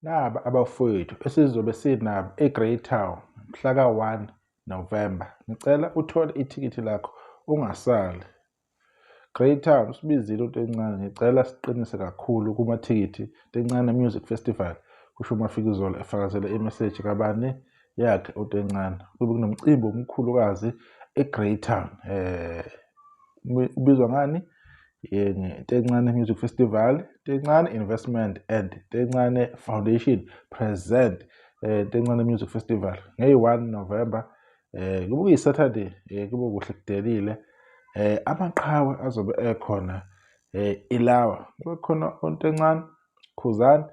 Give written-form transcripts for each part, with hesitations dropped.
Naba abafowethu esizobe sinabo eGreytown mhla ka-1 November. Ngicela uthole ithikithi lakho ungasali. Greytown usibizile uNtencane, ngicela siqinise kakhulu kumathikithi. Tencane Music Festival, kusho uMafikizolo efakazele imeseji kabani yakhe uNtencane. Kube kunomcimbi omkhulukazi eGreytown. Ubizwa ngani? Tencane Music Festival, Tencane Investment and Tencane Foundation present Tencane Music Festival nge-1 November. Kube kuyi-Saturday, kube kuhle kudelile. Amaqhawe azobe ekhona ilawa. Kube khona uNtencane, Khuzani,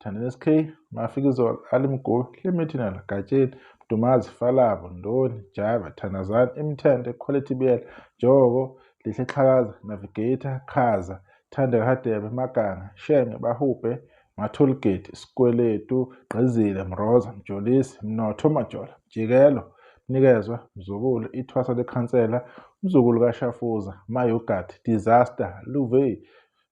Thandeni SK, Mafikizolo, Ali Mgobe, Hlemethinala, Gatsheni, Mdumazi, Falabo, Ndoni, Java, Thandazani, Imthende, Quality BL, Joko, Lihle Xhakaza, Navigator, Khaza, Thandeka Hadebe, Maganga, Shenge, Bahubhe, Mathulgate, Sikweletu, Gqizile, Mroza, Mjolisi, Mnotho, Majola, Jikelo, Mnikezwa, Mzukulu, Ithwasa leKhansela, Mzukulu kaShafuza, Mayogati, Disaster, Luve,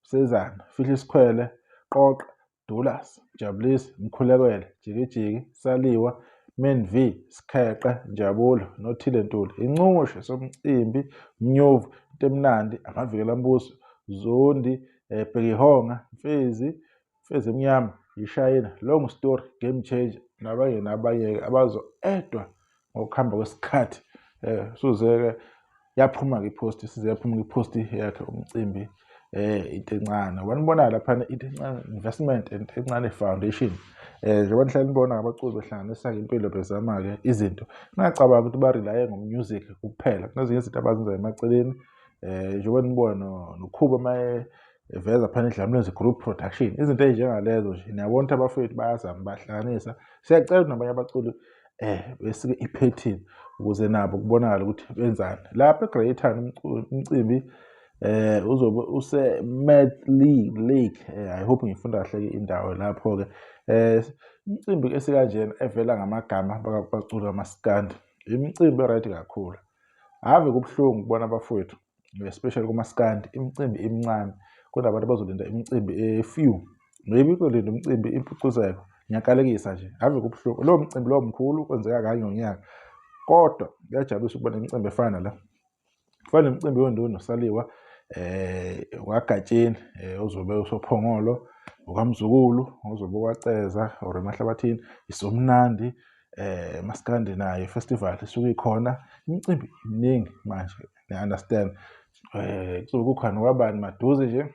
Sezana, Fihle Sikhwele, Qoqa, Dulas, Jabulisi, Mkhulekele, Jikijiki, Saliwa, Men-V, Sikheqe, Njabulo, Nothile Ntuli, Inxushe Somcimbi, Mnyovu, Temnandi, Amavikela-mbuso, Zondi, Bhekihonga, Mfezi Emnyama, Yishayina, Long Story, Game Changer, nabanye abazo-edwa ngokuhamba kwesikhathi. Suze-ke yaphuma-ke iposti, size yaphuma iposti yakhe umcimbi iNtencane. Wanibona laphana iNtencane Investment and Tencane Foundation. Njengoba nihlala nibona abaculi behlanganisa-ke impilo bezama-ke izinto. Ngingacabanga ukuthi barilaye ngomusic kuphela. Kunezinye izinto abazenzayo emaceleni. Njengoba nibona noKhuba maye eveza phana iDlamlezi Group Production. Izinto ezinjengalezo nje niyabona ukuthi abafowethu bayazama bahlanganisa. Siyacela nabanye abaculi besike iphethini ukuze nabo kubonakala ukuthi benzani. Lapha eGreytown umcimbi uzobe use-Medley Lake. I hope ngifunda kahle indawo lapho-ke. Imicimbi esikanjena evela ngamagama baculi bamaskandi. Imicimbi right kakhulu. Ave kubuhlungu kubona abafowethu, especially kumaskandi, imicimbi emincane. Kunabantu abazolinda imicimbi few. Maybe kulinda umcimbi impucuzeko. Ngiyakalekisa nje. Ave kubuhlungu. Lo mcimbi lo mkhulu kwenzeka kanye ngonyaka. Kodwa kuyajabulisa ukubona imicimbi efana la. Kufana nemicimbi yoNdoni noSaliwa, waGatsheni ozobe usophongolo, ukaMzukulu ozobe kwaceza or emahlabathini, isomnandi, maskandi nayo festival isuke ikhona. Imicimbi iminingi manje, understand. Kuzobe kukhona kwabani maduze nje,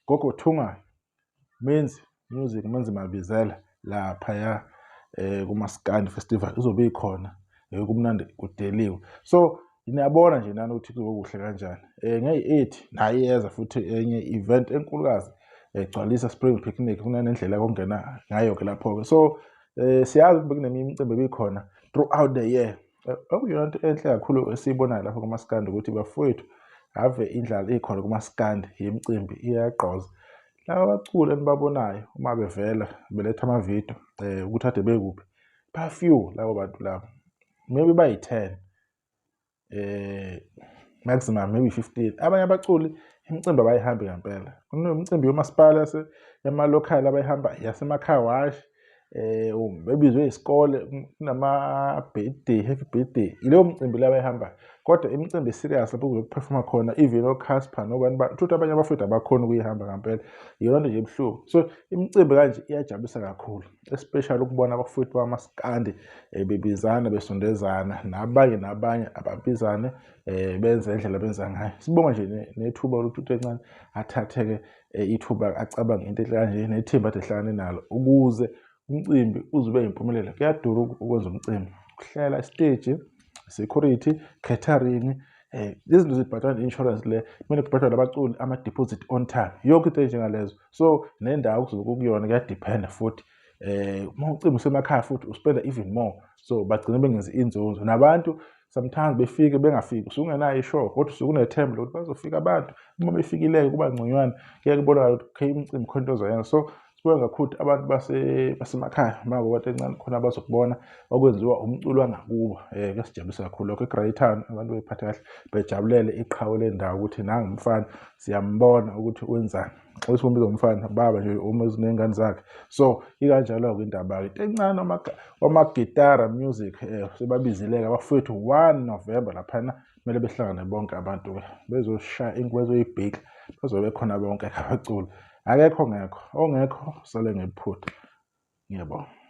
Gogo Thungayo, Menzi Music, Menzi Mabizela laphaya kumaskandi festival izobe ikhona. Kumnandi kudeliwe. So niyabona nje nani ukuthi kuzokuhle kanjani. Ngeyi-8 naye iyeza futhi enye event enkulukazi egcwalisa Spring Picnic, kunanendlela yokungena ngayo-ke lapho-ke. So siyazi ukuthi kuneminye imicimbi ebikhona throughout the year. Okuyona nto enhle kakhulu esiyibonayo lapho kumaskandi ukuthi bafowethu ave indlala ikhona kumaskandi yemicimbi iyagqoza. Laba baculi enibabonayo uma bevela beletha amavidiyo ukuthi ade bekuphi, ba-few labo bantu labo, maybe bayi-10, maximum maybe 15. Abanye abaculi imicimbi abayihambi ngempela. Kunemicimbi yomasipala yamalokhali abayihamba, yasemakhaya washi, bebizwe isikole, kunama-birthday, happy birthday. Ileyo mcimbi le abayihamba. Kodwa imicimbi eserious lapho kuzokuphefoma khona even oCasper nobani futhi abanye abafowethu abakhona ukuyihamba ngempela. Iyona nto nje ebuhlungu. So imicimbi kanje iyajabulisa kakhulu, especially ukubona abafowethu bamaskandi bebizana besondezana nabanye ababizane benze indlela benza ngayo. Sibonga nje nethuba lokuthi uNtencane athathe-ke ithuba acabange into enhle kanje nethimba ade ehlangane nalo ukuze umcimbi uzobe yimpumelelo. Kuyadura ukwenza umcimbi, kuhlela istage, security, catering, izinto zibhatalwa ne-insurance le, kumele kubhatalwe abaculi ama-deposit on time, yonke into enjengalezo. So nendawo kuzobe kukuyona kuyadependa futhi. Uma ucimbi usemakhaya futhi uspenda even more. So bagcine bengenzi inzuzo. Nabantu sometimes befike bengafiki, usungenayo ishow kodwa usunethemba lokuthi bazofika abantu. Uma befikile kuba ngconywana, kuye kubonakala ukuthi imicimbi khona into ozoyenza. So sibonga kakhulu abantu basemakhaya manje kwaNtencane khona bazokubona okwenziwa umculo wangakubo. Kuyasijabulisa kakhulu lokho. eGreytown abantu bephatha kahle, bejabulele iqhawe lendawo ukuthi nangu umfana siyambona ukuthi wenzani. wesifumbiza umfana baba nje uma ezinengane zakhe. So ikanjalo-ke indaba-ke Tencane wamagitara music sebabizile-ke abafowethu 1 November laphana kumele behlangane bonke abantu-ke bezoshaya bezoyibhika bazobe khona bonke abaculi. Akekho ongekho sale ngephutha. Ngiyabonga.